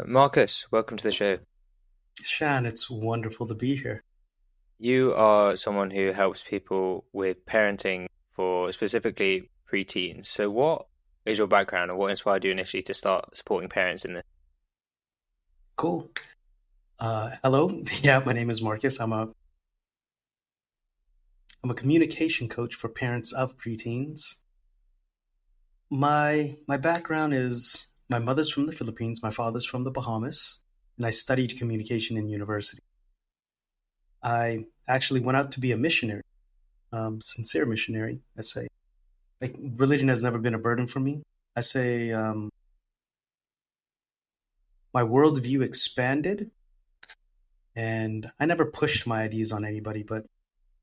Marcus, welcome to the show. Shan, it's wonderful to be here. You are someone who helps people with parenting for specifically preteens. So, what is your background and what inspired you initially to start supporting parents in this? Cool. Hello. Yeah, my name is Marcus. I'm a communication coach for parents of preteens. My background is my mother's from the Philippines, my father's from the Bahamas, and I studied communication in university. I actually went out to be a missionary, sincere missionary. I say, like religion has never been a burden for me. I say my worldview expanded, and I never pushed my ideas on anybody, but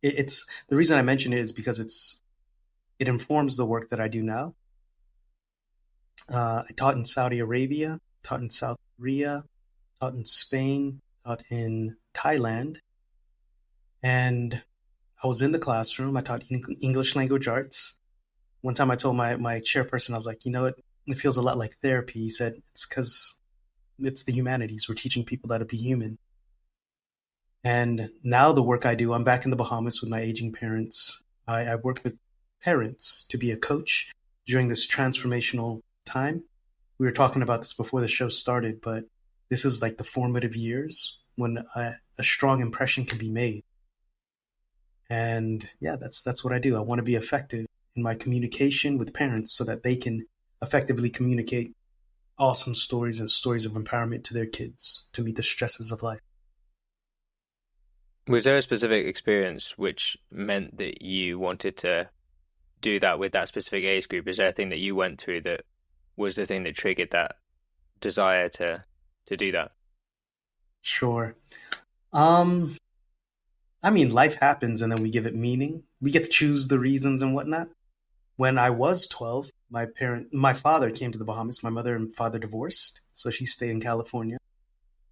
it's the reason I mention it is because it informs the work that I do now. I taught in Saudi Arabia, taught in South Korea, taught in Spain, taught in Thailand, and I was in the classroom. I taught English language arts. One time I told my chairperson, I was like, it feels a lot like therapy. He said, it's because it's the humanities. We're teaching people how to be human. And now the work I do, I'm back in the Bahamas with my aging parents. I work with parents to be a coach during this transformational time. We were talking about this before the show started, but this is like the formative years when a strong impression can be made. And yeah, that's what I do. I want to be effective in my communication with parents so that they can effectively communicate awesome stories and stories of empowerment to their kids to meet the stresses of life. Was there a specific experience which meant that you wanted to do that with that specific age group? Is there a thing that you went through that was the thing that triggered that desire to do that? Sure. Um, I mean, life happens and then we give it meaning. We get to choose the reasons and whatnot. When I was 12, my father came to the Bahamas. My mother and father divorced, so she stayed in California.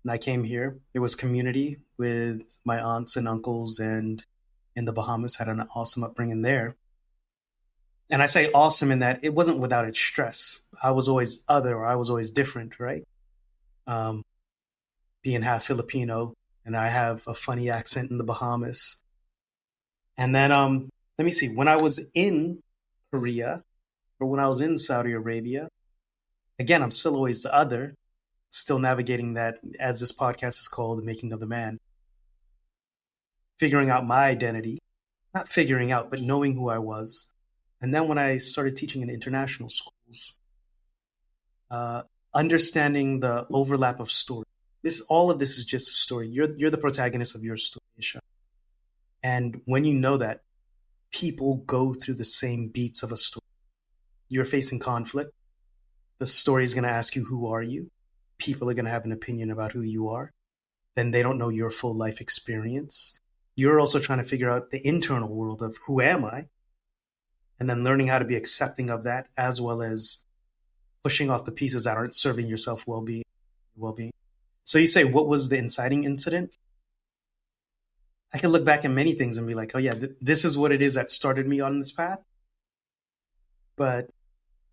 And I came here. There was community with my aunts and uncles, and in the Bahamas, had an awesome upbringing there. And I say awesome in that it wasn't without its stress. I was always other, or I was always different, right? Um, Being half Filipino, and I have a funny accent in the Bahamas. And then, let me see, when I was in Korea, or when I was in Saudi Arabia, again, I'm still always the other, still navigating that, as this podcast is called, The Making of the Man, figuring out my identity, not figuring out, but knowing who I was. And then when I started teaching in international schools, uh, understanding the overlap of story. All of this is just a story. You're the protagonist of your story, Isha. And when you know that, people go through the same beats of a story. You're facing conflict. The story is going to ask you, who are you? People are going to have an opinion about who you are. Then they don't know your full life experience. You're also trying to figure out the internal world of who am I? And then learning how to be accepting of that, as well as pushing off the pieces that aren't serving your self well-being. So you say, what was the inciting incident? I can look back at many things and be like, oh yeah, this is what it is that started me on this path. But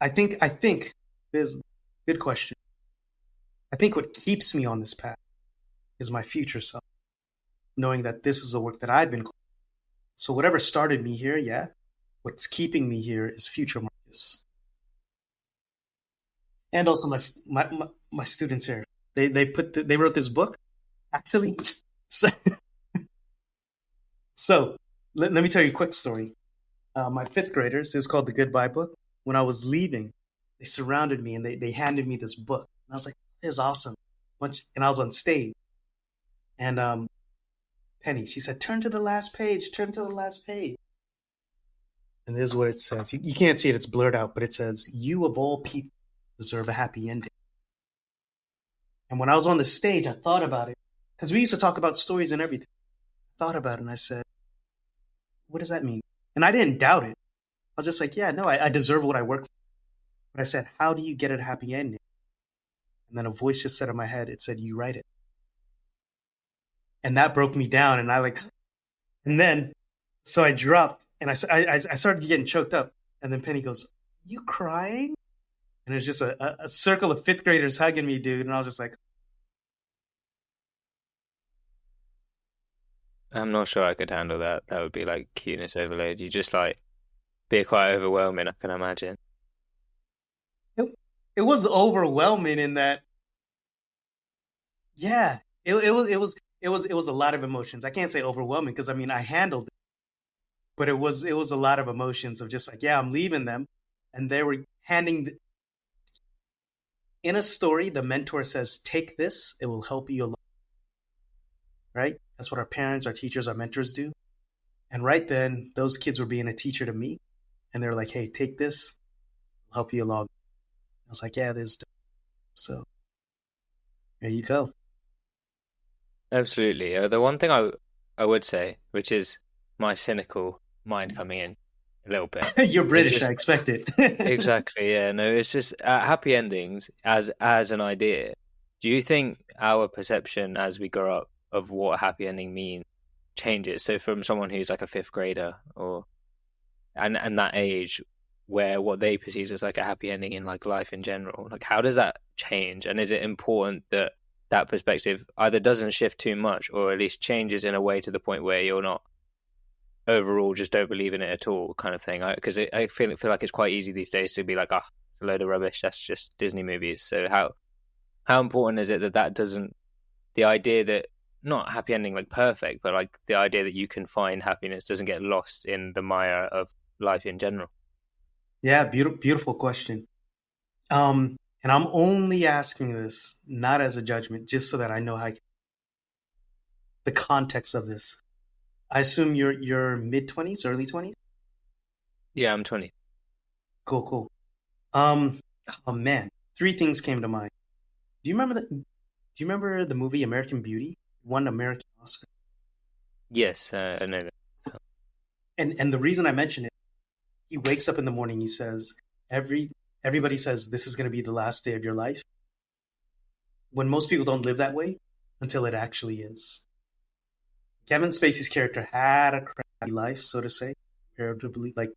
I think there's a good question. I think what keeps me on this path is my future self, knowing that this is the work that I've been called. So whatever started me here, yeah, what's keeping me here is future Marcus. And also my students here. They wrote this book. Actually, so, so let me tell you a quick story. My fifth graders, it's called the Goodbye Book. When I was leaving, they surrounded me and they handed me this book. And I was like, this is awesome. And I was on stage. And Penny, she said, turn to the last page, turn to the last page. And this is what it says. You can't see it, it's blurred out, but it says, you of all people deserve a happy ending. And when I was on the stage, I thought about it. Because we used to talk about stories and everything. I thought about it and I said, what does that mean? And I didn't doubt it. I was just like, yeah, no, I deserve what I work for. But I said, how do you get a happy ending? And then a voice just said in my head, it said, you write it. And that broke me down. And then, so I dropped and I started getting choked up. And then Penny goes, you crying? And it was just a circle of fifth graders hugging me, dude. And I was just like, I'm not sure I could handle that. That would be like cuteness overload. You just like be quite overwhelming, I can imagine. It, it was overwhelming in that, yeah, it was a lot of emotions. I can't say overwhelming because I mean I handled it, but it was a lot of emotions of just like, yeah, I'm leaving them, and they were in a story. The mentor says, "Take this; it will help you along." Right? That's what our parents, our teachers, our mentors do. And right then, those kids were being a teacher to me, and they were like, "Hey, take this; it'll help you along." I was like, "Yeah, this." So there you go. Absolutely. The one thing I would say, which is my cynical mind coming in a little bit, You're is British, I just expect it. exactly, yeah, no, it's just happy endings as an idea. Do you think our perception as we grow up of what a happy ending means changes? So from someone who's like a fifth grader or and that age where what they perceive as like a happy ending in like life in general, like how does that change? And is it important that that perspective either doesn't shift too much or at least changes in a way to the point where you're not overall just don't believe in it at all kind of thing? Because I feel like it's quite easy these days to be like, ah, it's a load of rubbish. That's just Disney movies. So how important is it that that doesn't the idea that not happy ending like perfect, but like the idea that you can find happiness doesn't get lost in the mire of life in general? Yeah, beautiful question. And I'm only asking this not as a judgment, just so that I know how the context of this. I assume you're mid 20s, early 20s. Yeah, I'm 20. Cool, cool. Um, oh man, three things came to mind. Do you remember the movie American Beauty? Won American Oscar. Yes, I know that. And the reason I mention it, he wakes up in the morning. He says every everybody says this is going to be the last day of your life. When most people don't live that way until it actually is. Kevin Spacey's character had a crappy life, so to say, comparatively, like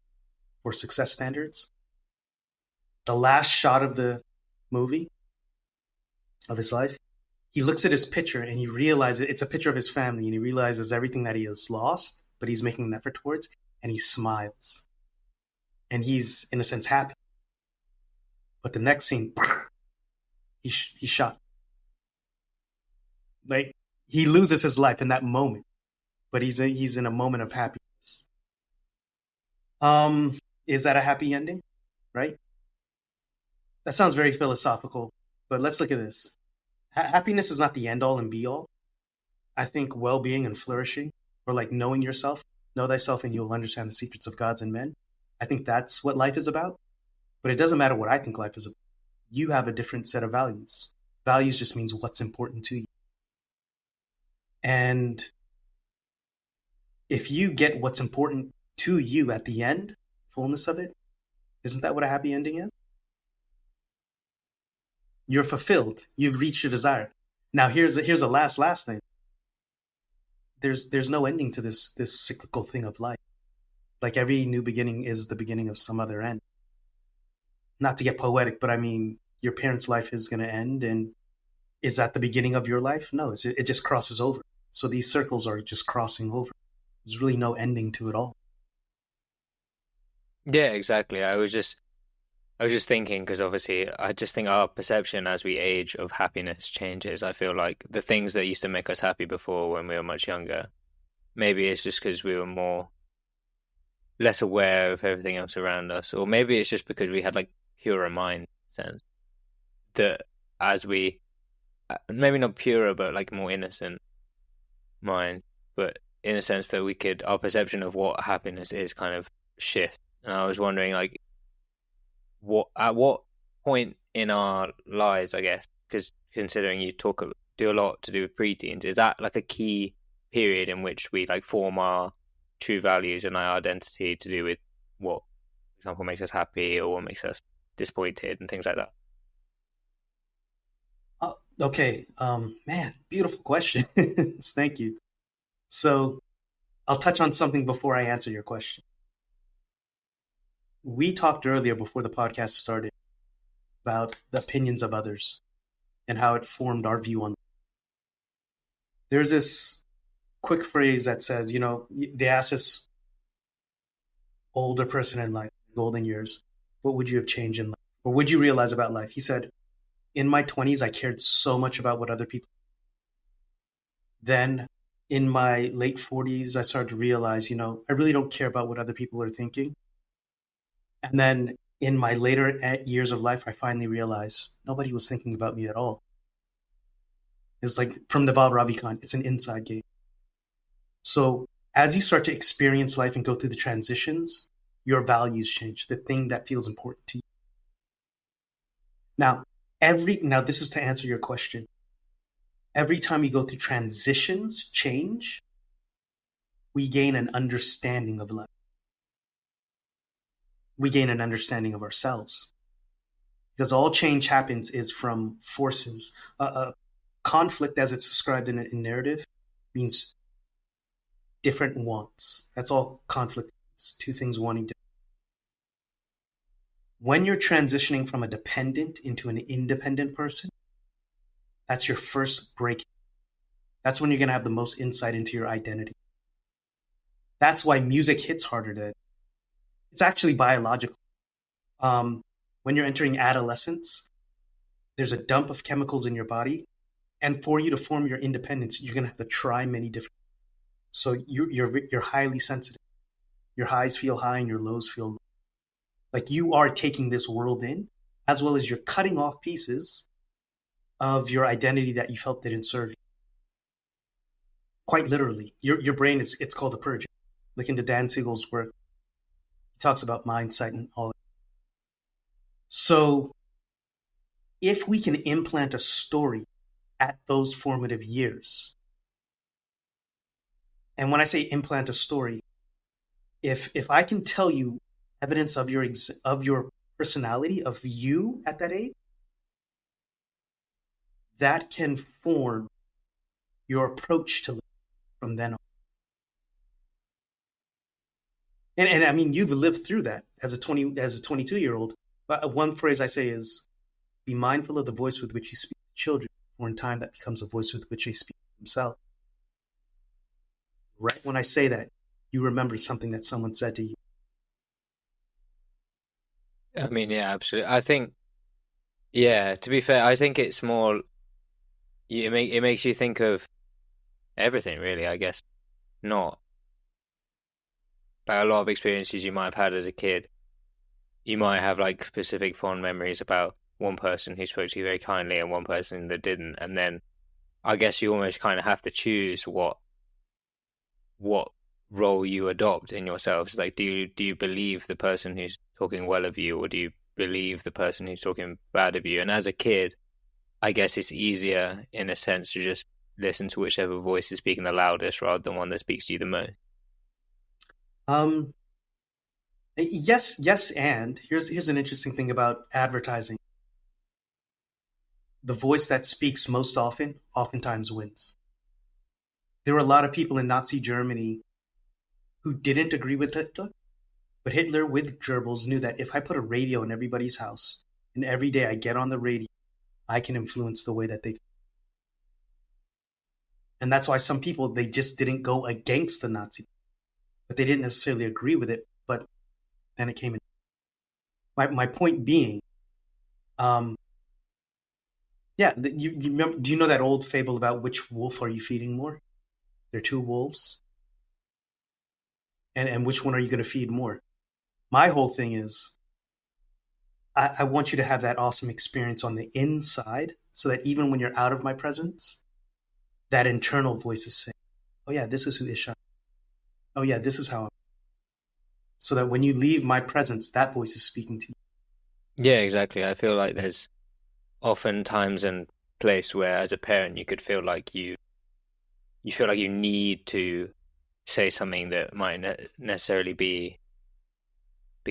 for success standards. The last shot of the movie of his life, he looks at his picture and he realizes it's a picture of his family, and he realizes everything that he has lost, but he's making an effort towards, and he smiles, and he's in a sense happy. But the next scene, he's shot. Like he loses his life in that moment, but he's in a moment of happiness. Is that a happy ending? Right? That sounds very philosophical, but let's look at this. Happiness is not the end all and be all. I think well being and flourishing, or like knowing yourself, know thyself and you'll understand the secrets of gods and men. I think that's what life is about. But it doesn't matter what I think life is about. You have a different set of values. Values just means what's important to you. And if you get what's important to you at the end, fullness of it, isn't that what a happy ending is? You're fulfilled. You've reached your desire. Now here's a last thing. There's no ending to this cyclical thing of life. Like every new beginning is the beginning of some other end. Not to get poetic, but I mean your parents' life is going to end, and is that the beginning of your life? No, it just crosses over. So these circles are just crossing over. There's really no ending to it all. Yeah, exactly. I was just thinking because obviously I just think our perception as we age of happiness changes. I feel like the things that used to make us happy before when we were much younger, maybe it's just because we were more less aware of everything else around us, or maybe it's just because we had like purer mind sense that as we maybe not purer but like more innocent mind, but in a sense that we could our perception of what happiness is kind of shift. And I was wondering like what at what point in our lives, I guess, because considering you do a lot to do with preteens, is that like a key period in which we like form our true values and our identity to do with what, for example, makes us happy or what makes us disappointed and things like that? Okay, man, beautiful question. Thank you. So I'll touch on something before I answer your question. We talked earlier before the podcast started about the opinions of others and how it formed our view on. There's this. quick phrase that says, they ask this older person in life, golden years, what would you have changed in life? Or would you realize about life? He said, in my 20s, I cared so much about what other people. Then in my late 40s, I started to realize, I really don't care about what other people are thinking. And then in my later years of life, I finally realized nobody was thinking about me at all. It's like from Naval Ravikant, it's an inside game. So as you start to experience life and go through the transitions, your values change, the thing that feels important to you. Now, this is to answer your question. Every time you go through transitions, change, we gain an understanding of life. We gain an understanding of ourselves. Because all change happens is from forces. Conflict, as it's described in narrative, means different wants. That's all conflict means. Two things wanting different. When you're transitioning from a dependent into an independent person, that's your first break. That's when you're going to have the most insight into your identity. That's why music hits harder. It's actually biological. When you're entering adolescence, there's a dump of chemicals in your body. And for you to form your independence, you're going to have to try many different. So you're highly sensitive. Your highs feel high and your lows feel low. Like you are taking this world in, as well as you're cutting off pieces of your identity that you felt didn't serve you. Quite literally, your brain it's called a purge. Look into Dan Siegel's work. He talks about mindset and all that. So if we can implant a story at those formative years, and when I say implant a story, if I can tell you evidence of your personality, of you at that age, that can form your approach to life from then on. And I mean, you've lived through that as a 22-year-old. But one phrase I say is, be mindful of the voice with which you speak to children, or in time that becomes a voice with which they speak to themselves. Right when I say that, you remember something that someone said to you. I mean, yeah, absolutely. I think, yeah, to be fair, I think it's more, it makes you think of everything, really, I guess. Not like a lot of experiences you might have had as a kid. You might have like specific fond memories about one person who spoke to you very kindly and one person that didn't. And then I guess you almost kind of have to choose what role you adopt in yourselves. Like, do you believe the person who's talking well of you, or do you believe the person who's talking bad of you? And as a kid, I guess it's easier in a sense to just listen to whichever voice is speaking the loudest rather than one that speaks to you the most. Um, yes, and here's an interesting thing about advertising. The voice that speaks most oftentimes wins. There were a lot of people in Nazi Germany who didn't agree with Hitler, but Hitler with Goebbels knew that if I put a radio in everybody's house and every day I get on the radio, I can influence the way that they. And that's why some people, they just didn't go against the Nazi, but they didn't necessarily agree with it. But then it came in. My point being, yeah, you remember, do you know that old fable about which wolf are you feeding more? There are two wolves. And which one are you going to feed more? My whole thing is, I want you to have that awesome experience on the inside so that even when you're out of my presence, that internal voice is saying, oh yeah, this is who Ishan. Oh yeah, this is how I'm. So that when you leave my presence, that voice is speaking to you. Yeah, exactly. I feel like there's often times and place where as a parent you could feel like you feel like you need to say something that might necessarily be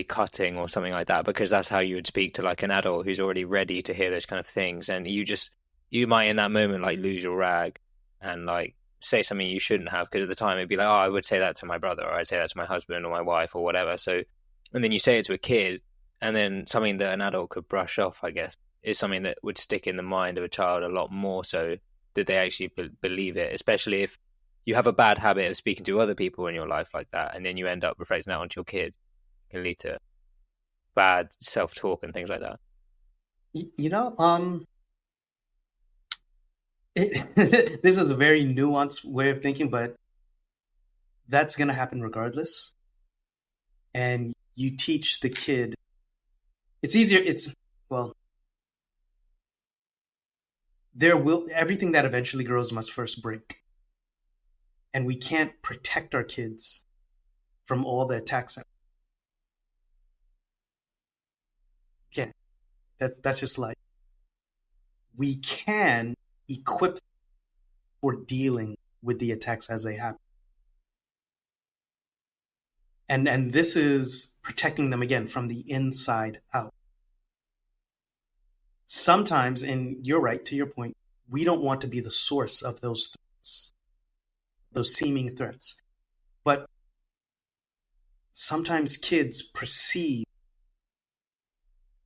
cutting or something like that, because that's how you would speak to like an adult who's already ready to hear those kind of things. And you might in that moment like lose your rag and like say something you shouldn't have, because at the time it'd be like, oh, I would say that to my brother, or I'd say that to my husband or my wife or whatever. So, and then you say it to a kid, and then something that an adult could brush off, I guess, is something that would stick in the mind of a child a lot more so that they actually believe it, especially if you have a bad habit of speaking to other people in your life like that, and then you end up reflecting that onto your kids, it can lead to bad self-talk and things like that. You know, this is a very nuanced way of thinking, but that's going to happen regardless. And you teach the kid. It's easier. Well, there will everything that eventually grows must first break, and we can't protect our kids from all the attacks. Can't. That's just like we can equip for dealing with the attacks as they happen. And this is protecting them again from the inside out. Sometimes, and you're right to your point, we don't want to be the source of those threats, those seeming threats. But sometimes kids perceive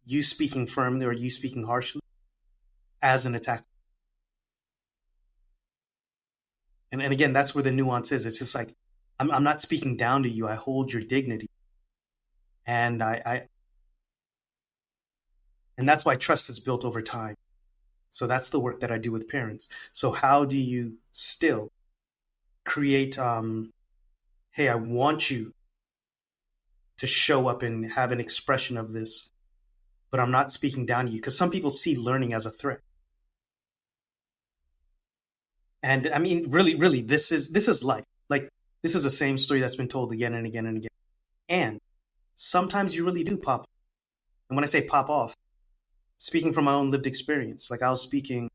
you speaking firmly or you speaking harshly as an attack. And again, that's where the nuance is. It's just like, I'm not speaking down to you. I hold your dignity. And and that's why trust is built over time. So that's the work that I do with parents. So how do you still create, hey, I want you to show up and have an expression of this, but I'm not speaking down to you. Because some people see learning as a threat. And I mean, really, this is life. Like, this is the same story that's been told again and again and again. And sometimes you really do pop off. And when I say pop off, speaking from my own lived experience, like I was speaking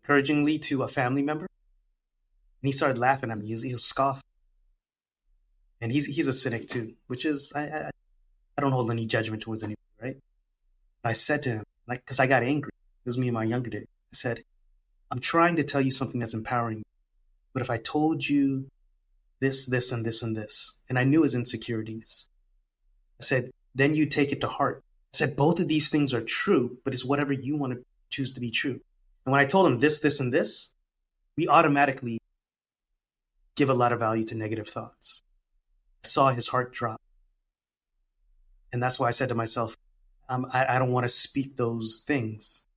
encouragingly to a family member, and he started laughing at me. He was scoffing. And he's a cynic too, which is, I don't hold any judgment towards anybody, right? But I said to him, like, because I got angry. This was me in my younger days. I said, I'm trying to tell you something that's empowering you. But if I told you this, this, and this, and this, and I knew his insecurities, I said, then you take it to heart. I said, both of these things are true, but it's whatever you want to choose to be true. And when I told him this, this, and this, we automatically give a lot of value to negative thoughts. I saw his heart drop. And that's why I said to myself, I don't want to speak those things.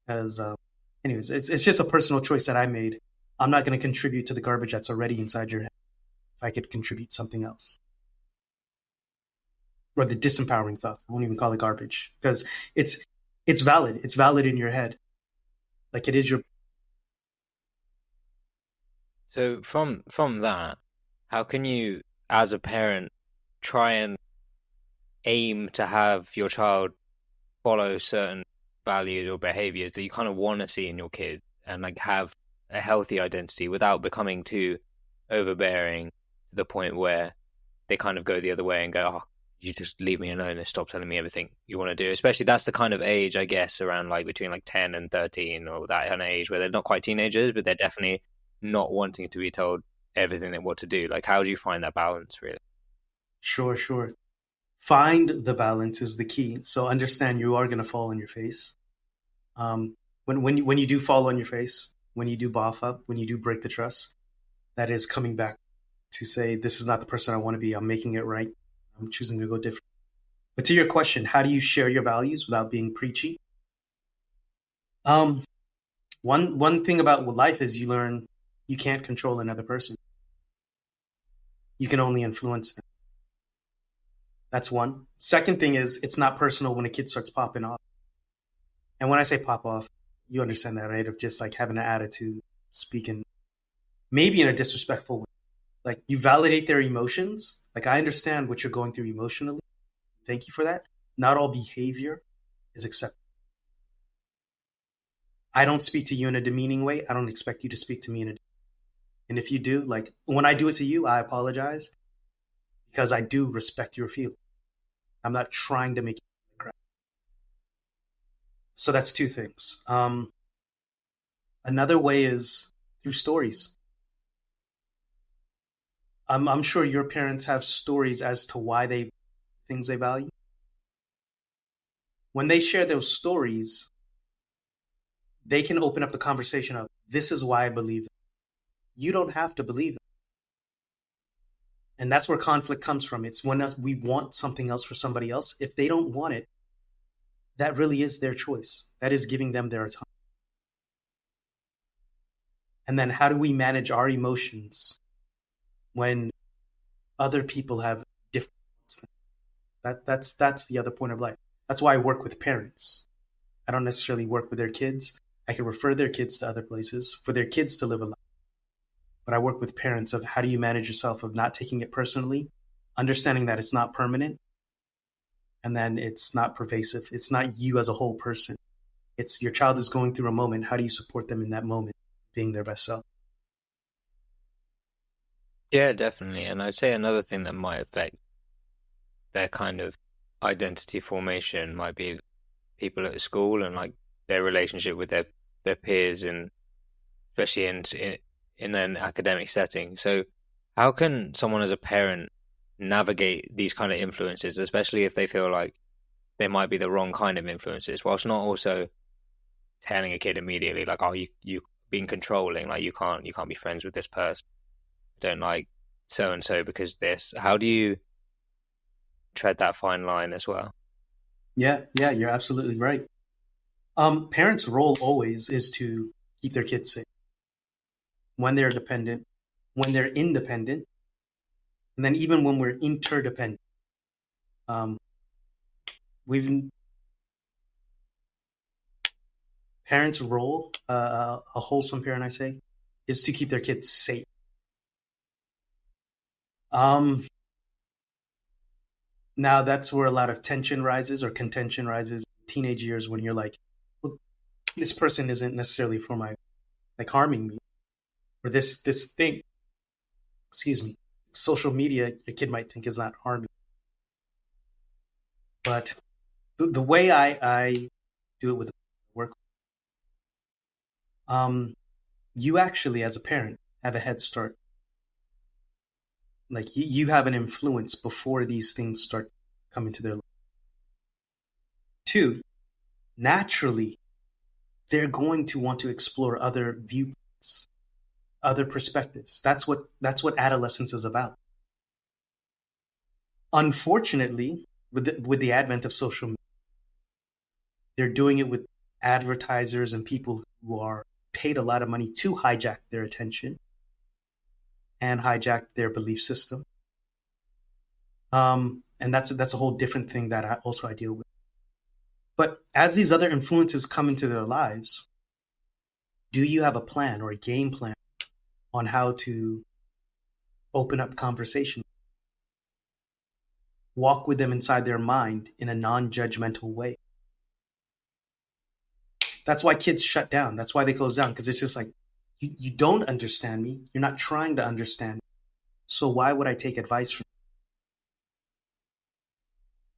As, anyways, it's just a personal choice that I made. I'm not going to contribute to the garbage that's already inside your head if I could contribute something else. Or the disempowering thoughts. I won't even call it garbage because it's valid. It's valid in your head. Like it is your. So from that, how can you, as a parent, try and aim to have your child follow certain values or behaviors that you kind of want to see in your kid and like have a healthy identity without becoming too overbearing to the point where they kind of go the other way and go, oh, you just leave me alone and stop telling me everything you want to do. Especially that's the kind of age, I guess, around like between like 10 and 13 or that kind of age where they're not quite teenagers, but they're definitely not wanting to be told everything they want to do. Like, how do you find that balance, really? Sure. Find the balance is the key. So understand you are going to fall on your face. When you do fall on your face, when you do boff up, when you do break the trust, that is coming back to say, this is not the person I want to be. I'm making it right. I'm choosing to go different. But to your question, how do you share your values without being preachy? One thing about life is you learn you can't control another person. You can only influence them. That's one. Second thing is it's not personal when a kid starts popping off. And when I say pop off, you understand that, right? Of just like having an attitude, speaking maybe in a disrespectful way. Like you validate their emotions. Like I understand what you're going through emotionally. Thank you for that. Not all behavior is acceptable. I don't speak to you in a demeaning way. I don't expect you to speak to me in a. And if you do, like when I do it to you, I apologize because I do respect your feelings. I'm not trying to make you cry. So that's two things. Another way is through stories. I'm sure your parents have stories as to why they things they value. When they share those stories, they can open up the conversation of, this is why I believe it. You don't have to believe it. And that's where conflict comes from. It's when we want something else for somebody else. If they don't want it, that really is their choice. That is giving them their autonomy. And then how do we manage our emotions when other people have different that's the other point of life. That's why I work with parents. I don't necessarily work with their kids. I can refer their kids to other places for their kids to live a life. But I work with parents of how do you manage yourself of not taking it personally, understanding that it's not permanent, and then it's not pervasive. It's not you as a whole person. It's your child is going through a moment. How do you support them in that moment, being their best self? Yeah, definitely. And I'd say another thing that might affect their kind of identity formation might be people at school and like their relationship with their peers, and especially in an academic setting. So how can someone as a parent navigate these kind of influences, especially if they feel like they might be the wrong kind of influences, whilst not also telling a kid immediately like, oh, you being controlling, like you can't be friends with this person, don't like so and so because this. How do you tread that fine line as well? Yeah, you're absolutely right. Parents' role always is to keep their kids safe when they're dependent, when they're independent, and then even when we're interdependent. Um, we've Parents' role, a wholesome parent, I say, is to keep their kids safe. Um, Now that's where a lot of tension rises or contention rises in teenage years when you're like, well, this person isn't necessarily for my like harming me, or this thing, excuse me, social media your kid might think is not harming. But the way I do it with work, um, you actually as a parent have a head start. Like you have an influence before these things start coming to their life. Two, naturally, they're going to want to explore other viewpoints, other perspectives. That's what adolescence is about. Unfortunately, with the advent of social media, they're doing it with advertisers and people who are paid a lot of money to hijack their attention and hijack their belief system. And that's a whole different thing that I deal with. But as these other influences come into their lives, do you have a plan or a game plan on how to open up conversation? Walk with them inside their mind in a non-judgmental way. That's why kids shut down. That's why they close down, because it's just like, you don't understand me. You're not trying to understand me. So why would I take advice from you?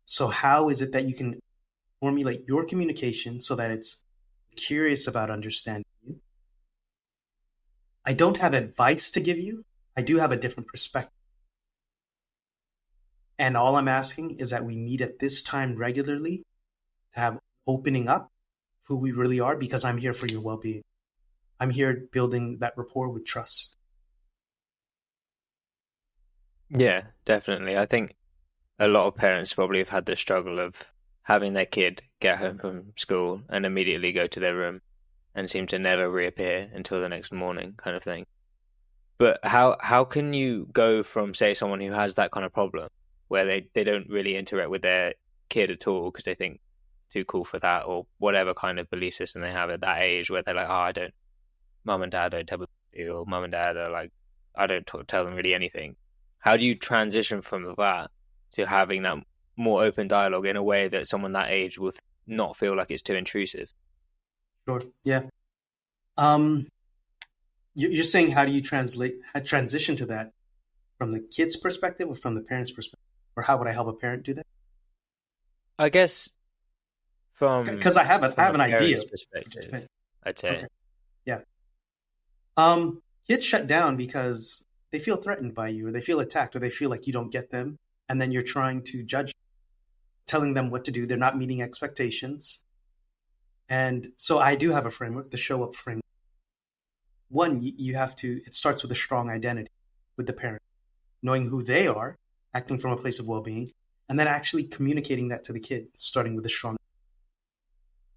So how is it that you can formulate your communication so that it's curious about understanding you? I don't have advice to give you. I do have a different perspective. And all I'm asking is that we meet at this time regularly to have opening up who we really are, because I'm here for your well-being. I'm here building that rapport with trust. Yeah, definitely. I think a lot of parents probably have had the struggle of having their kid get home from school and immediately go to their room and seem to never reappear until the next morning, kind of thing. But how can you go from, say, someone who has that kind of problem where they don't really interact with their kid at all because they think too cool for that, or whatever kind of belief system they have at that age, where they're like, oh, I don't, mum and dad don't tell me what to do, or mum and dad are like, I don't tell them really anything. How do you transition from that to having that more open dialogue in a way that someone that age will not feel like it's too intrusive? Sure. Yeah. Um, you're saying how do you transition to that from the kid's perspective or from the parent's perspective, or how would I help a parent do that? I guess Because I from have a an idea. parent's perspective, I'd Okay. say. Yeah. Kids shut down because they feel threatened by you, or they feel attacked, or they feel like you don't get them, and then you're trying to judge, telling them what to do. They're not meeting expectations, And so I do have a framework, the show up framework. One, you have to, it starts with a strong identity with the parent, knowing who they are, acting from a place of well being, and then actually communicating that to the kid, starting with a strong.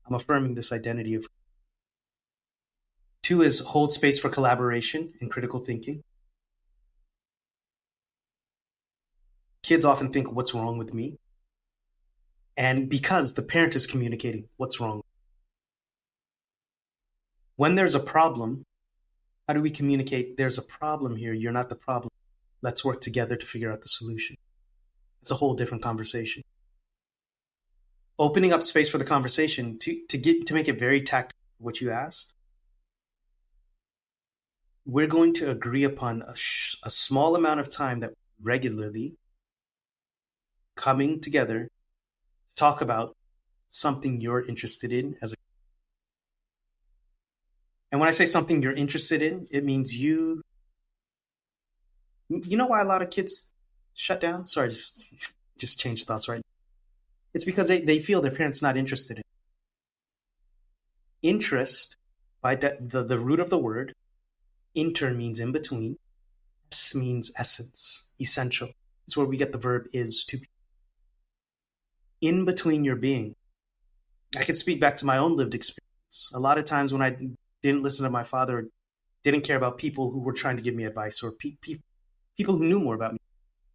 I'm affirming this identity of. Two is hold space for collaboration and critical thinking. Kids often think, what's wrong with me? And because the parent is communicating what's wrong. When there's a problem, how do we communicate? There's a problem here. You're not the problem. Let's work together to figure out the solution. It's a whole different conversation. Opening up space for the conversation to make it very tactile, what you asked. We're going to agree upon a small amount of time that regularly coming together to talk about something you're interested in as a. And when I say something you're interested in, it means you know why a lot of kids shut down? Sorry, just change thoughts right now. It's because they feel their parents not interested in. Interest, by the root of the word, inter means in between, es means essence, essential. It's where we get the verb is to be. In between your being. I can speak back to my own lived experience. A lot of times when I didn't listen to my father, didn't care about people who were trying to give me advice, or people who knew more about me,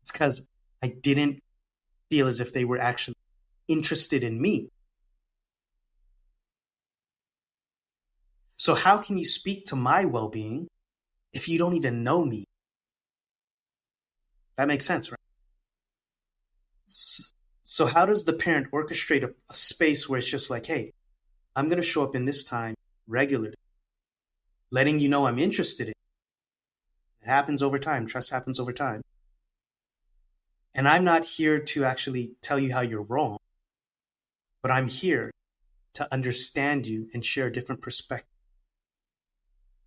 it's because I didn't feel as if they were actually interested in me. So how can you speak to my well-being if you don't even know me? That makes sense, right? So how does the parent orchestrate a space where it's just like, hey, I'm going to show up in this time regularly, letting you know I'm interested in it. It happens over time. Trust happens over time. And I'm not here to actually tell you how you're wrong, but I'm here to understand you and share a different perspective.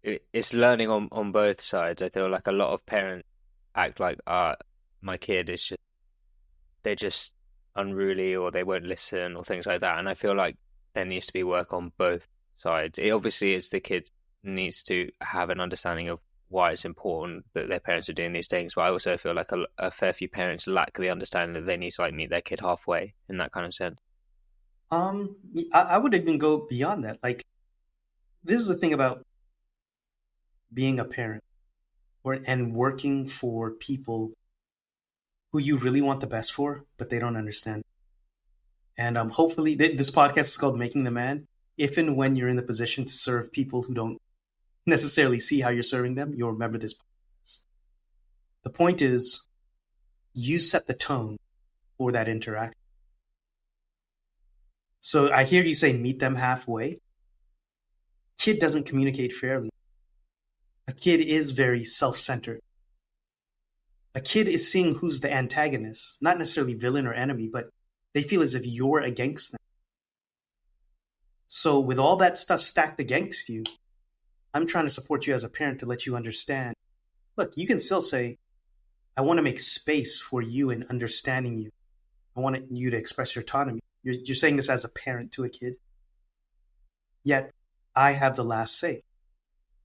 It's learning on both sides. I feel like a lot of parents act like, my kid is just, they're just unruly or they won't listen or things like that. And I feel like there needs to be work on both sides. It obviously is the kid needs to have an understanding of why it's important that their parents are doing these things. But I also feel like a fair few parents lack the understanding that they need to like meet their kid halfway in that kind of sense. I would even go beyond that. Like, this is the thing about being a parent and working for people who you really want the best for, but they don't understand. And hopefully, this podcast is called Making the Man. If and when you're in the position to serve people who don't necessarily see how you're serving them, you'll remember this podcast. The point is, you set the tone for that interaction. So I hear you say meet them halfway. Kid doesn't communicate fairly. A kid is very self-centered. A kid is seeing who's the antagonist, not necessarily villain or enemy, but they feel as if you're against them. So with all that stuff stacked against you, I'm trying to support you as a parent to let you understand. Look, you can still say, I want to make space for you in understanding you. I want you to express your autonomy. You're saying this as a parent to a kid. Yet, I have the last say.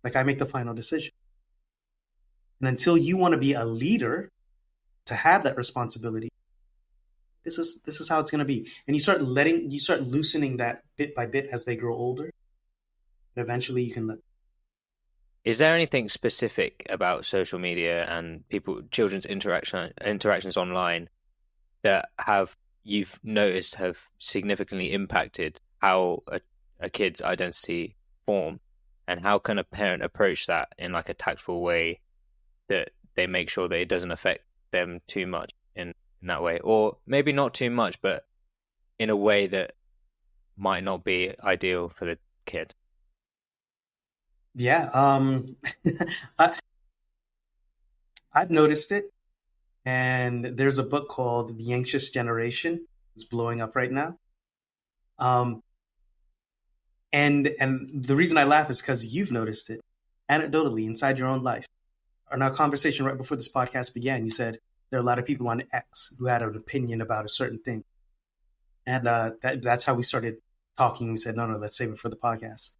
Like, I make the final decision. And until you want to be a leader to have that responsibility, this is how it's going to be. And you start loosening that bit by bit as they grow older. And eventually you can let. Is there anything specific about social media and children's interactions online that you've noticed have significantly impacted how a kid's identity form, and how can a parent approach that in like a tactful way that they make sure that it doesn't affect them too much in that way, or maybe not too much, but in a way that might not be ideal for the kid? Yeah, I've noticed it, and there's a book called The Anxious Generation. It's blowing up right now. Um, and the reason I laugh is because you've noticed it anecdotally inside your own life. In our conversation right before this podcast began, you said there are a lot of people on X who had an opinion about a certain thing, and that's how we started talking. We said, no, let's save it for the podcast.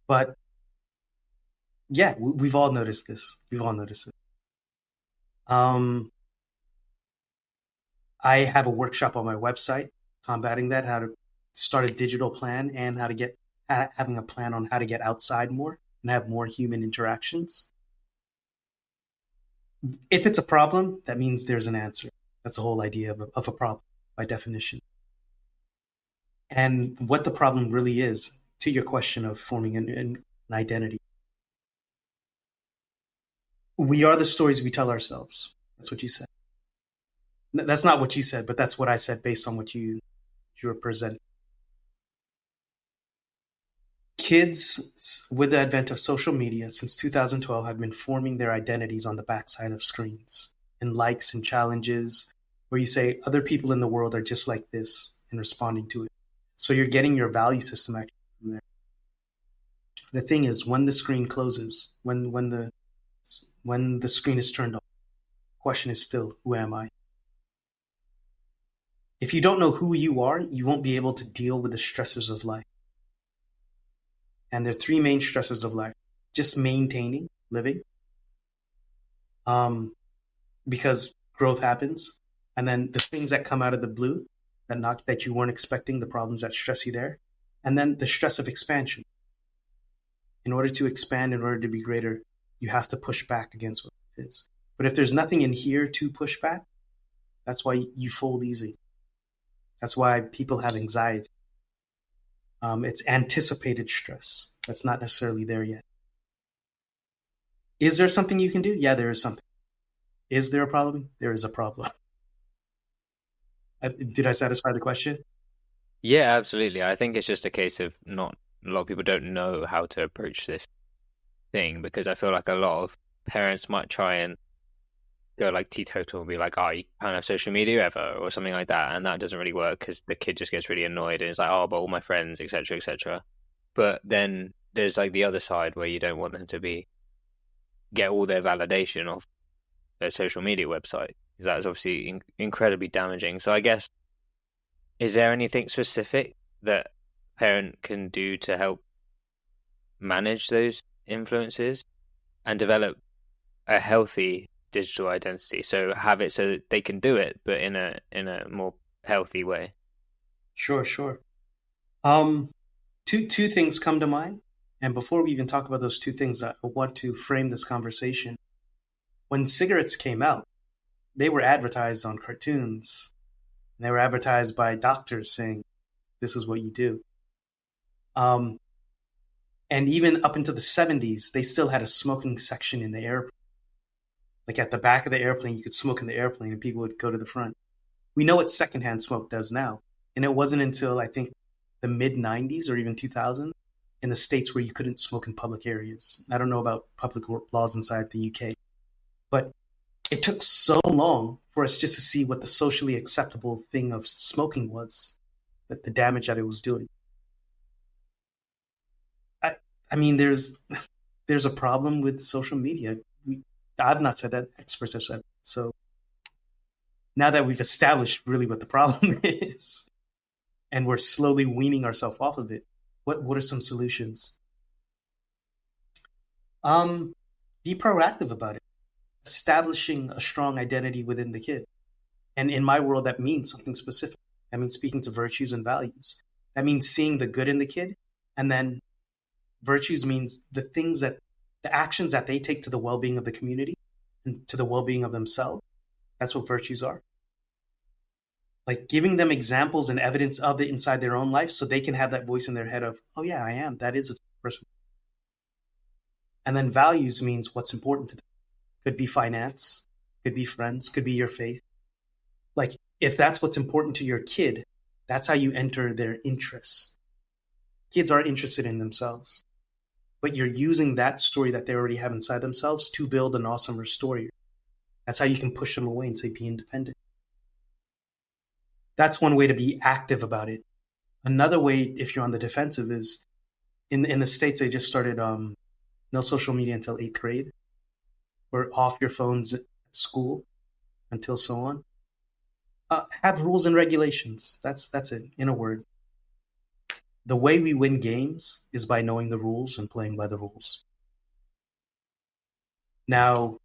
But yeah, we've all noticed this. We've all noticed it. I have a workshop on my website combating that, how to start a digital plan and how to get having a plan on how to get outside more and have more human interactions. If it's a problem, that means there's an answer. That's the whole idea of a problem by definition. And what the problem really is, to your question of forming an identity, we are the stories we tell ourselves. That's what you said. That's not what you said, but that's what I said based on what you were presenting. Kids, with the advent of social media since 2012, have been forming their identities on the backside of screens and likes and challenges where you say other people in the world are just like this and responding to it. So you're getting your value system actually from there. The thing is, when the screen closes, when the screen is turned off, the question is still, who am I? If you don't know who you are, you won't be able to deal with the stressors of life. And there are three main stressors of life. Just maintaining, living, because growth happens. And then the things that come out of the blue that you weren't expecting, the problems that stress you there. And then the stress of expansion. In order to expand, in order to be greater, you have to push back against what it is. But if there's nothing in here to push back, that's why you fold easy. That's why people have anxiety. It's anticipated stress. That's not necessarily there yet. Is there something you can do? Yeah, there is something. Is there a problem? There is a problem. Did I satisfy the question? Yeah, absolutely. I think it's just a case of not a lot of people don't know how to approach this thing because I feel like a lot of parents might try and go like teetotal and be like, oh, you can't have social media ever or something like that. And that doesn't really work because the kid just gets really annoyed and it's like, oh, but all my friends, etc., etc. But then there's like the other side where you don't want them to get all their validation off their social media website because that's obviously incredibly damaging. So I guess, is there anything specific that a parent can do to help manage those influences and develop a healthy digital identity? So have it so that they can do it, but in a more healthy way. Sure. Two things come to mind. And before we even talk about those two things, I want to frame this conversation. When cigarettes came out, they were advertised on cartoons. And they were advertised by doctors saying, this is what you do. And even up into the 70s, they still had a smoking section in the airplane. Like at the back of the airplane, you could smoke in the airplane and people would go to the front. We know what secondhand smoke does now. And it wasn't until I think the mid 90s or even 2000 in the States where you couldn't smoke in public areas. I don't know about public laws inside the UK, but it took so long for us just to see what the socially acceptable thing of smoking was, that the damage that it was doing. I mean, there's a problem with social media. I've not said that. Experts have said. So now that we've established really what the problem is, and we're slowly weaning ourselves off of it, what are some solutions? Be proactive about it. Establishing a strong identity within the kid. And in my world, that means something specific. That means speaking to virtues and values. That means seeing the good in the kid. And then virtues means the actions that they take to the well-being of the community and to the well-being of themselves. That's what virtues are. Like giving them examples and evidence of it inside their own life so they can have that voice in their head of, oh yeah, I am. That is a person. And then values means what's important to them. Could be finance, could be friends, could be your faith. Like if that's what's important to your kid, that's how you enter their interests. Kids are interested in themselves, but you're using that story that they already have inside themselves to build an awesomer story. That's how you can push them away and say, be independent. That's one way to be active about it. Another way, if you're on the defensive, is in the States, they just started no social media until 8th grade, or off your phones at school until so on. Have rules and regulations. That's it, in a word. The way we win games is by knowing the rules and playing by the rules. Now,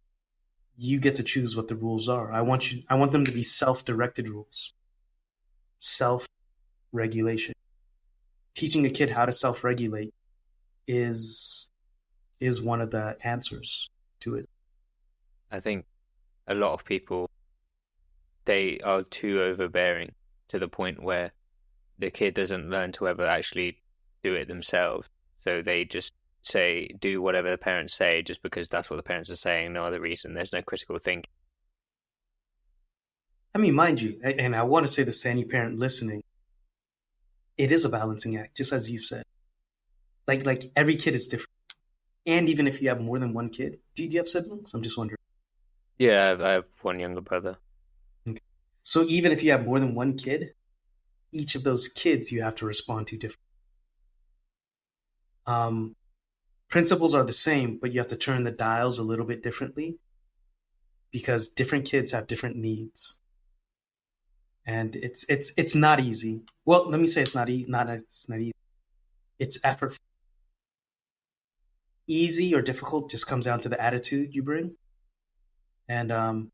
you get to choose what the rules are. I want them to be self-directed rules. Self-regulation. Teaching a kid how to self-regulate is one of the answers to it. I think a lot of people, they are too overbearing to the point where the kid doesn't learn to ever actually do it themselves. So they just say, do whatever the parents say just because that's what the parents are saying, no other reason. There's no critical thinking. I mean, mind you, and I want to say this to any parent listening, it is a balancing act, just as you've said. Like every kid is different. And even if you have more than one kid, do you have siblings? I'm just wondering. Yeah, I have one younger brother. Okay. So even if you have more than one kid, each of those kids you have to respond to differently. Principles are the same, but you have to turn the dials a little bit differently because different kids have different needs, and it's not easy. Well, let me say it's not easy. It's effort. Easy or difficult just comes down to the attitude you bring, and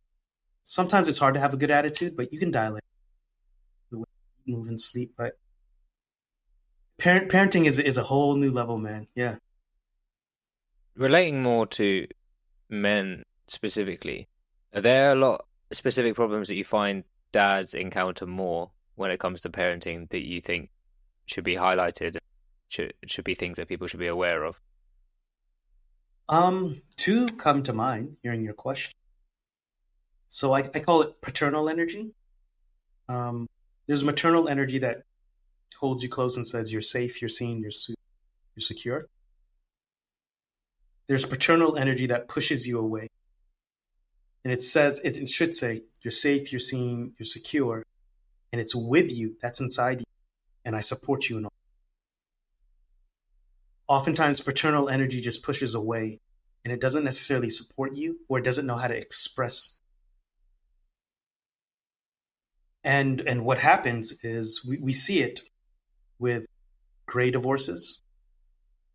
sometimes it's hard to have a good attitude, but you can dial it the way you move and sleep. But parenting is a whole new level, man. Yeah. Relating more to men specifically, are there a lot of specific problems that you find dads encounter more when it comes to parenting that you think should be highlighted, should be things that people should be aware of? Two come to mind hearing your question. So I call it paternal energy. There's maternal energy that holds you close and says you're safe, you're seen, you're secure. There's paternal energy that pushes you away. And it should say, you're safe, you're seen, you're secure, and it's with you, that's inside you, and I support you in all. Oftentimes, paternal energy just pushes away, and it doesn't necessarily support you, or it doesn't know how to express. And what happens is we see it with gray divorces.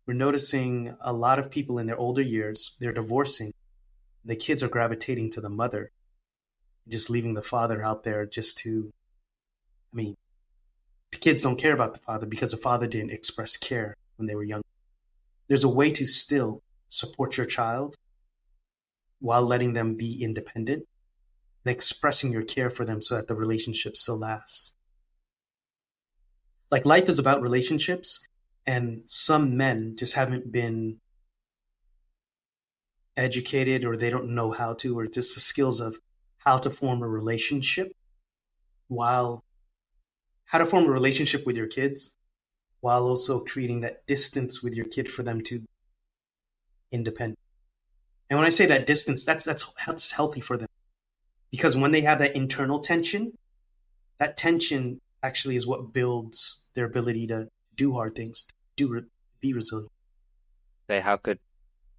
We're noticing a lot of people in their older years, they're divorcing. The kids are gravitating to the mother, just leaving the father out there just to, I mean, the kids don't care about the father because the father didn't express care when they were young. There's a way to still support your child while letting them be independent and expressing your care for them so that the relationship still lasts. Like life is about relationships, and some men just haven't been educated or they don't know how to, or just the skills of how to form a relationship how to form a relationship with your kids while also creating that distance with your kid for them to independent. And when I say that distance, that's healthy for them because when they have that internal tension, that tension actually is what builds their ability to do hard things, be resilient. Say, how could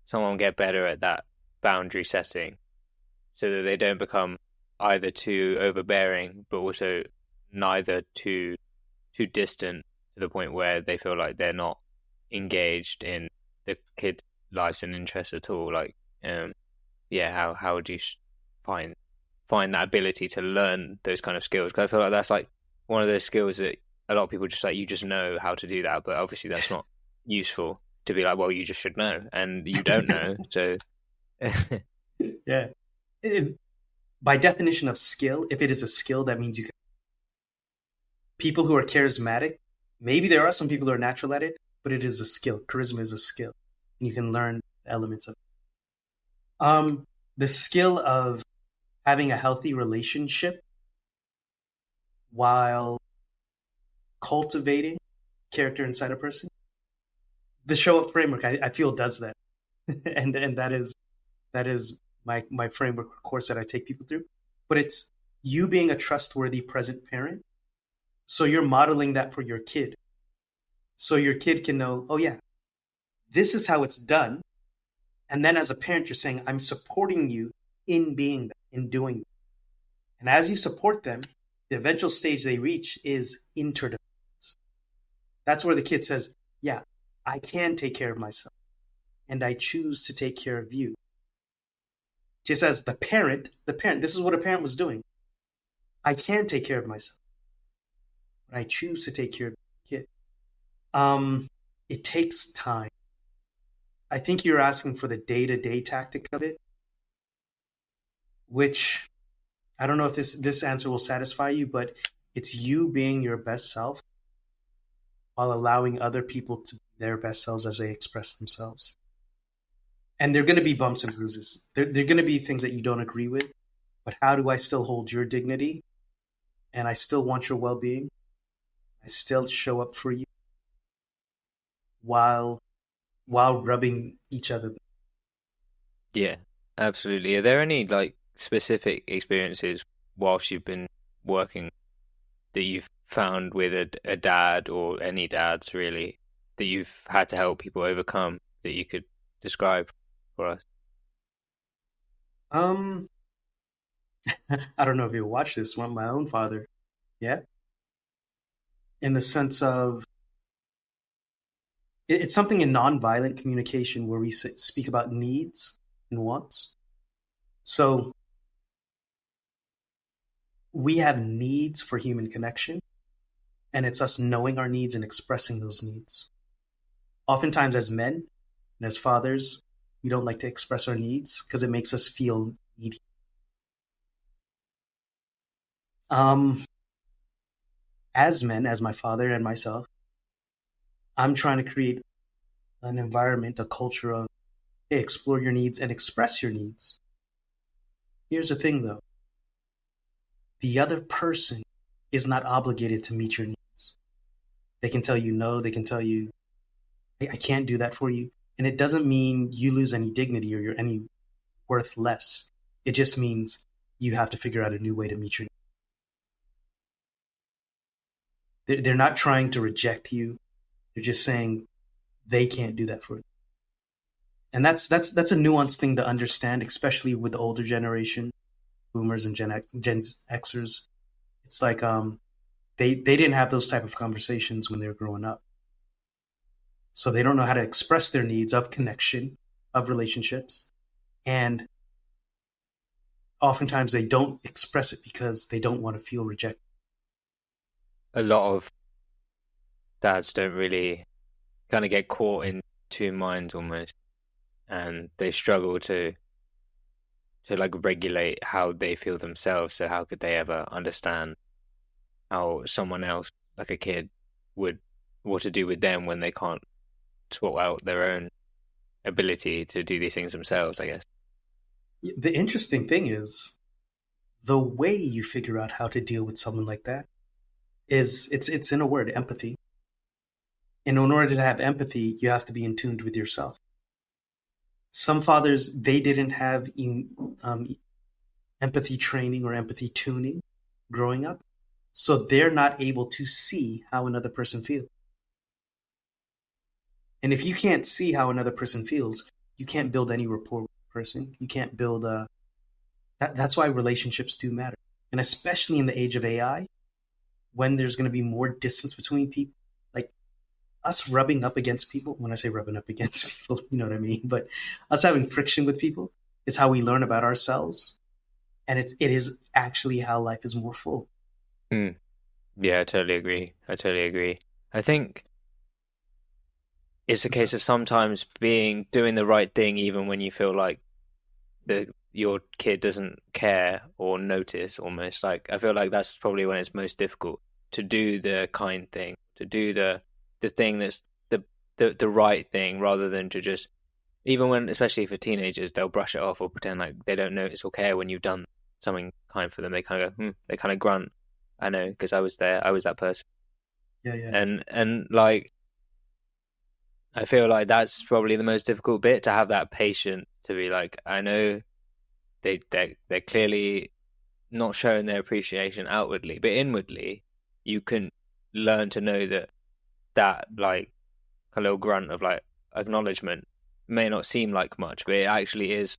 someone get better at that boundary setting so that they don't become either too overbearing but also neither too distant to the point where they feel like they're not engaged in the kids' lives and interests at all? Like, how would you find that ability to learn those kind of skills? Because I feel like that's like one of those skills that a lot of people just like, you just know how to do that, but obviously that's not useful to be like, well, you just should know, and you don't know. So, Yeah. By definition of skill, if it is a skill, that means you can. People who are charismatic, maybe there are some people who are natural at it, but it is a skill. Charisma is a skill, and you can learn elements of it. The skill of having a healthy relationship while cultivating character inside a person. The show up framework, I feel, does that, and that is my framework course that I take people through. But it's you being a trustworthy present parent. So you're modeling that for your kid. So your kid can know, oh yeah, this is how it's done. And then as a parent, you're saying, I'm supporting you in being that, in doing that. And as you support them, the eventual stage they reach is interdependence. That's where the kid says, yeah, I can take care of myself and I choose to take care of you. Just as the parent, this is what a parent was doing. I can take care of myself, but I choose to take care of the kid. Um, it takes time. I think you're asking for the day-to-day tactic of it, which I don't know if this answer will satisfy you, but it's you being your best self while allowing other people to be their best selves as they express themselves. And there are going to be bumps and bruises. There are going to be things that you don't agree with, but how do I still hold your dignity and I still want your well-being? I still show up for you while rubbing each other. Yeah, absolutely. Are there any like specific experiences whilst you've been working that you've found with a dad or any dads really that you've had to help people overcome that you could describe for us? Um, I don't know if you watch this one. My own father, yeah, in the sense of it's something in nonviolent communication where we speak about needs and wants. So we have needs for human connection, and it's us knowing our needs and expressing those needs. Oftentimes, as men and as fathers, we don't like to express our needs because it makes us feel needy. Um, as men, as my father and myself, I'm trying to create an environment, a culture of, hey, explore your needs and express your needs. Here's the thing though, the other person is not obligated to meet your needs. They can tell you no, they can tell you, hey, I can't do that for you. And it doesn't mean you lose any dignity or you're any worth less. It just means you have to figure out a new way to meet your needs. They're not trying to reject you. They're just saying they can't do that for you. And that's a nuanced thing to understand, especially with the older generation, boomers and Gen Xers. It's like they didn't have those type of conversations when they were growing up. So they don't know how to express their needs of connection, of relationships. And oftentimes they don't express it because they don't want to feel rejected. A lot of dads don't really kind of get caught in two minds almost, and they struggle to like regulate how they feel themselves. So how could they ever understand how someone else, like a kid, would what to do with them when they can't sort out their own ability to do these things themselves, I guess. The interesting thing is the way you figure out how to deal with someone like that is it's in a word, empathy. And in order to have empathy, you have to be in tune with yourself. Some fathers, they didn't have empathy training or empathy tuning growing up. So they're not able to see how another person feels. And if you can't see how another person feels, you can't build any rapport with a person. You can't build that's why relationships do matter. And especially in the age of AI, when there's going to be more distance between people, like us rubbing up against people. When I say rubbing up against people, you know what I mean? But us having friction with people is how we learn about ourselves. And it is actually how life is more full. Mm. Yeah, I totally agree. I totally agree. I think it's a What's case up? of sometimes doing the right thing even when you feel like your kid doesn't care or notice almost. Like I feel like that's probably when it's most difficult to do the kind thing, to do the thing that's the right thing rather than to just even when especially for teenagers they'll brush it off or pretend like they don't notice or care when you've done something kind for them. They kind of go, they kind of grunt. I know because I was there. I was that person. Yeah, yeah. And like I feel like that's probably the most difficult bit to have that patience to be like, I know they're clearly not showing their appreciation outwardly, but inwardly you can learn to know that like a little grunt of like acknowledgement may not seem like much, but it actually is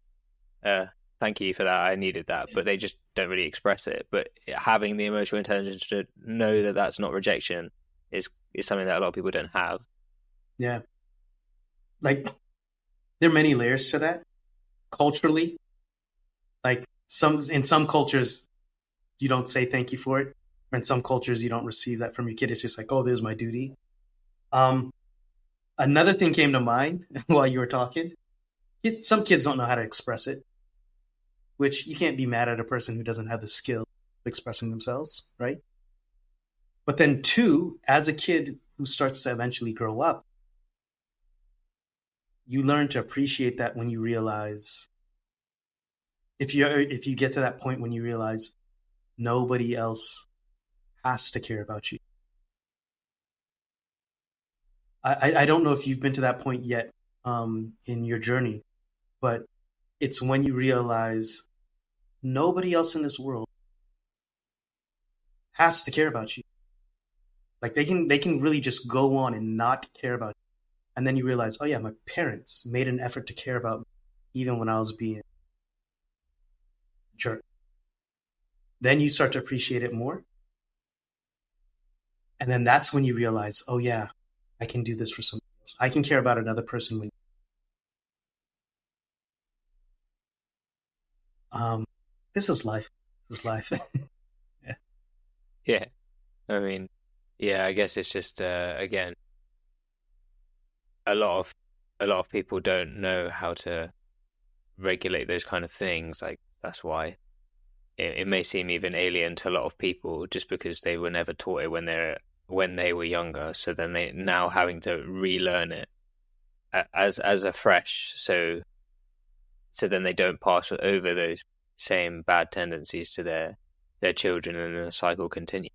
thank you for that. I needed that, but they just don't really express it. But having the emotional intelligence to know that that's not rejection is is something that a lot of people don't have. Yeah. Like, there are many layers to that. Culturally, like in some cultures, you don't say thank you for it. Or in some cultures, you don't receive that from your kid. It's just like, oh, this is my duty. Um, Another thing came to mind while you were talking. Some kids don't know how to express it, which you can't be mad at a person who doesn't have the skill of expressing themselves, right? But then, two, as a kid who starts to eventually grow up, you learn to appreciate that when you realize if you get to that point when you realize nobody else has to care about you. I don't know if you've been to that point yet in your journey, but it's when you realize nobody else in this world has to care about you. Like they can really just go on and not care about you. And then you realize, oh yeah, my parents made an effort to care about me even when I was being a jerk. Then you start to appreciate it more. And then that's when you realize, oh yeah, I can do this for somebody else. I can care about another person when um this is life. This is life. Yeah. Yeah, I mean, yeah, I guess it's just again, a lot of people don't know how to regulate those kind of things. Like that's why it may seem even alien to a lot of people just because they were never taught it when they were younger. So then they now having to relearn it as a fresh. So then they don't pass over those same bad tendencies to their children, and then the cycle continues.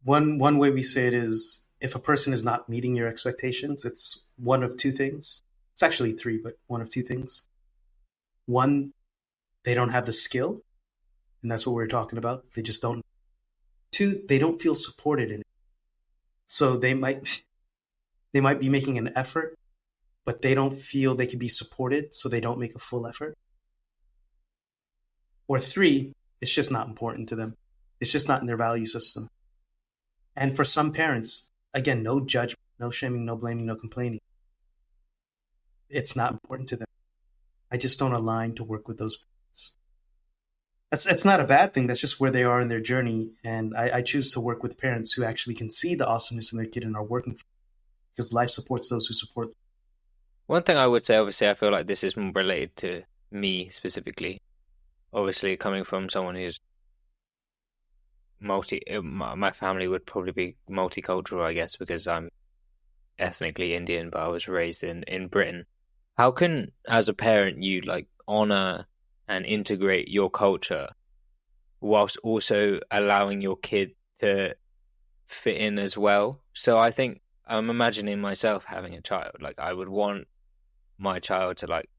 One way we say it is if a person is not meeting your expectations, it's one of two things. It's actually three, but one of two things. One, they don't have the skill, and that's what we're talking about. They just don't. Two, they don't feel supported in it. So they might be making an effort, but they don't feel they can be supported, so they don't make a full effort. Or three, it's just not important to them. It's just not in their value system. And for some parents, again, no judgment, no shaming, no blaming, no complaining. It's not important to them. I just don't align to work with those parents. That's not a bad thing. That's just where they are in their journey. And I choose to work with parents who actually can see the awesomeness in their kid and are working for it, because life supports those who support them. One thing I would say, obviously, I feel like this is more related to me specifically. Obviously, coming from someone who's my family would probably be multicultural, I guess, because I'm ethnically Indian, but I was raised in Britain. How can, as a parent, you like honor and integrate your culture whilst also allowing your kid to fit in as well? So I think I'm imagining myself having a child. Like I would want my child to like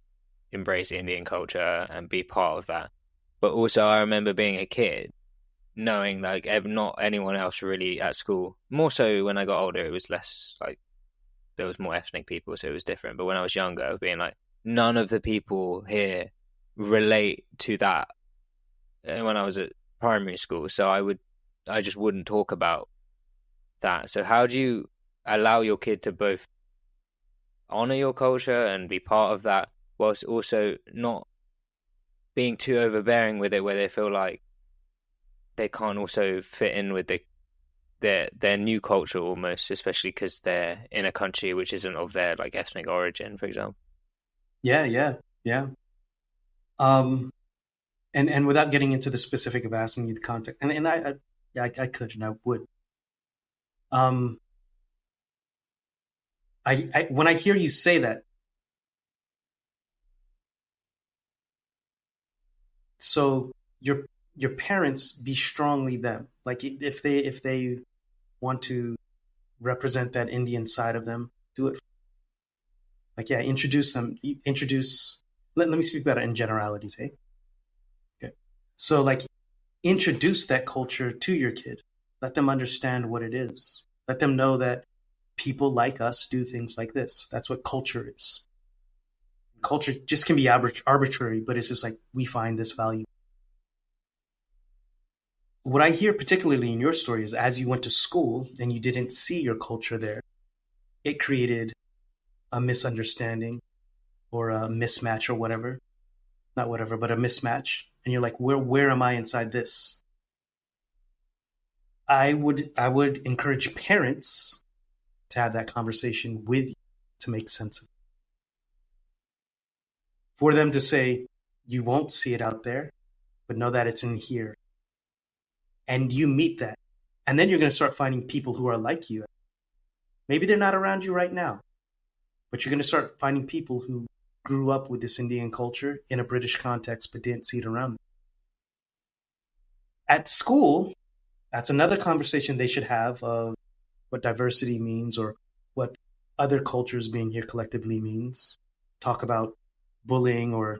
embrace Indian culture and be part of that. But also I remember being a kid knowing like not anyone else really at school. More so when I got older, it was less like there was more ethnic people, so it was different. But when I was younger, being like none of the people here relate to that. And when I was at primary school, so I just wouldn't talk about that. So how do you allow your kid to both honor your culture and be part of that, whilst also not being too overbearing with it, where they feel like they can't also fit in with their new culture almost, especially because they're in a country which isn't of their like ethnic origin, for example. Yeah, yeah, yeah. Um, and without getting into the specific of asking you the context, and I yeah, I could and I would. Um, I when I hear you say that, so your parents be strongly them. Like if they want to represent that Indian side of them, do it. Like yeah, introduce them. Introduce. Let me speak about it in generalities. Hey, okay. So like introduce that culture to your kid. Let them understand what it is. Let them know that people like us do things like this. That's what culture is. Culture just can be arbitrary, but it's just like we find this value. what I hear particularly in your story is as you went to school and you didn't see your culture there, it created a misunderstanding or a mismatch or whatever. Not whatever, but a mismatch. And you're like, where am I inside this? I would encourage parents to have that conversation with you to make sense of it. For them to say, you won't see it out there, but know that it's in here. And you meet that. And then you're going to start finding people who are like you. Maybe they're not around you right now, but you're going to start finding people who grew up with this Indian culture in a British context, but didn't see it around them. At school, that's another conversation they should have of what diversity means or what other cultures being here collectively means. Talk about bullying, or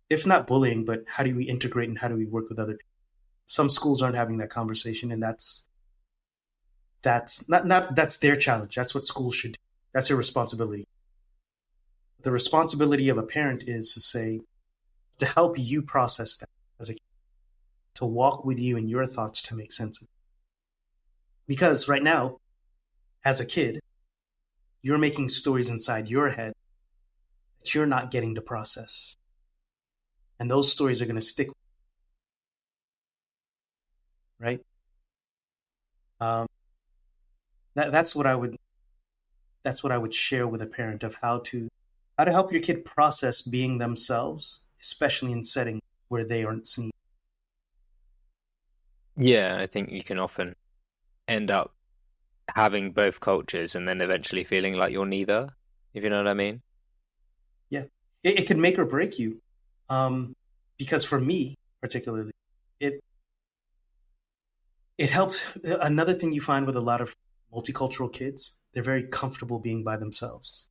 if not bullying, but how do we integrate and how do we work with other people? Some schools aren't having that conversation, and that's their challenge. That's what schools should do. That's their responsibility. The responsibility of a parent is to say, to help you process that as a kid, to walk with you in your thoughts to make sense of it. Because right now, as a kid, you're making stories inside your head that you're not getting to process. And those stories are going to stick, right? That's what I would share with a parent of how to help your kid process being themselves, especially in settings where they aren't seen. Yeah, I think you can often end up having both cultures and then eventually feeling like you're neither, if you know what I mean. Yeah, it can make or break you, because for me particularly, it it helped. Another thing you find with a lot of multicultural kids, they're very comfortable being by themselves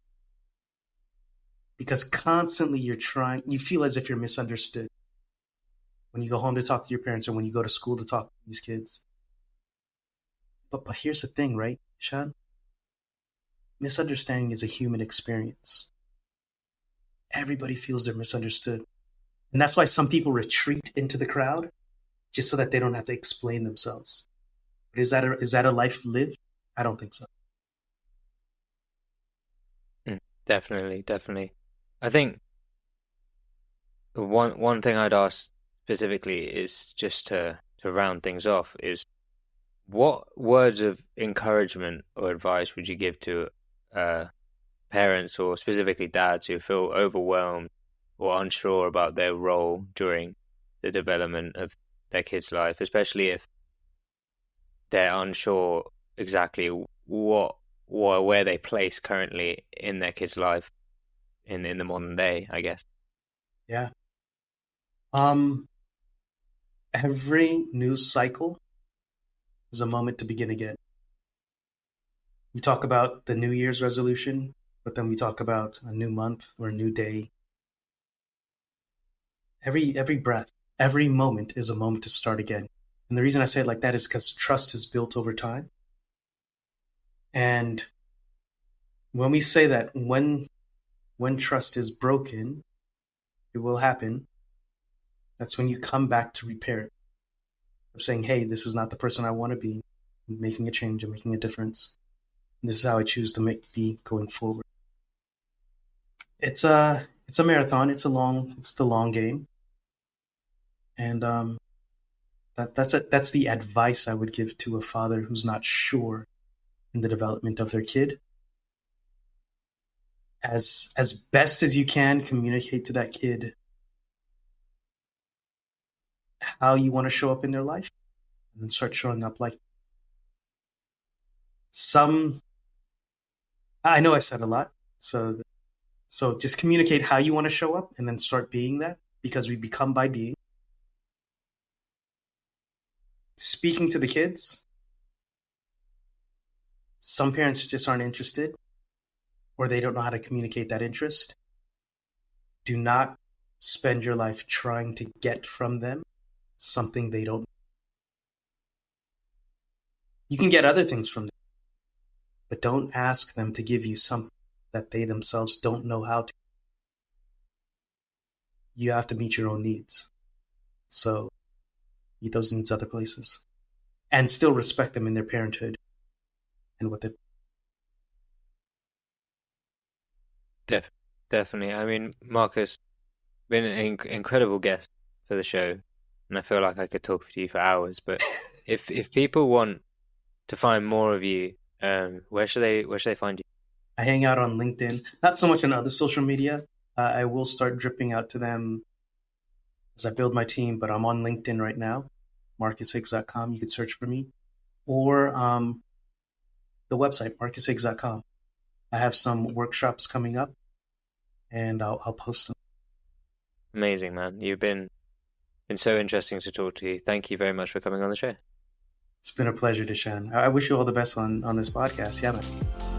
because constantly you feel as if you're misunderstood when you go home to talk to your parents or when you go to school to talk to these kids. But here's the thing, right, Sean? Misunderstanding is a human experience. Everybody feels they're misunderstood. And that's why some people retreat into the crowd just so that they don't have to explain themselves. But is that a life lived? I don't think so. Definitely, definitely. I think one thing I'd ask specifically is just to round things off is what words of encouragement or advice would you give to parents or specifically dads who feel overwhelmed or unsure about their role during the development of their kid's life, especially if they're unsure exactly where they place currently in their kid's life in the modern day, I guess. Yeah. Every news cycle is a moment to begin again. We talk about the New Year's resolution, but then we talk about a new month or a new day. Every breath, every moment is a moment to start again. And the reason I say it like that is because trust is built over time. And when we say that when trust is broken, it will happen. That's when you come back to repair it. Of saying, hey, this is not the person I want to be. I'm making a change, I'm making a difference. And this is how I choose to be going forward. It's a marathon. It's the long game. And that's the advice I would give to a father who's not sure in the development of their kid. As best as you can, communicate to that kid how you want to show up in their life, and then start showing up like some. I know I said a lot, so just communicate how you want to show up, and then start being that, because we become by being. Speaking to the kids, some parents just aren't interested, or they don't know how to communicate that interest. Do not spend your life trying to get from them something they don't. You can get other things from them, but don't ask them to give you something that they themselves don't know how to. You have to meet your own needs. So meet those needs other places and still respect them in their parenthood and what they. Def Definitely. I mean, Marcus, been an incredible guest for the show, and I feel like I could talk to you for hours. But if people want to find more of you, where should they find you? I hang out on LinkedIn, not so much on other social media. I will start dripping out to them as I build my team, but I'm on LinkedIn right now, marcushiggs.com. You could search for me, or the website, marcushiggs.com. I have some workshops coming up, and I'll post them. Amazing, man. You've been so interesting to talk to you. Thank you very much for coming on the show. It's been a pleasure, Dishan. I wish you all the best on this podcast. Yeah, man.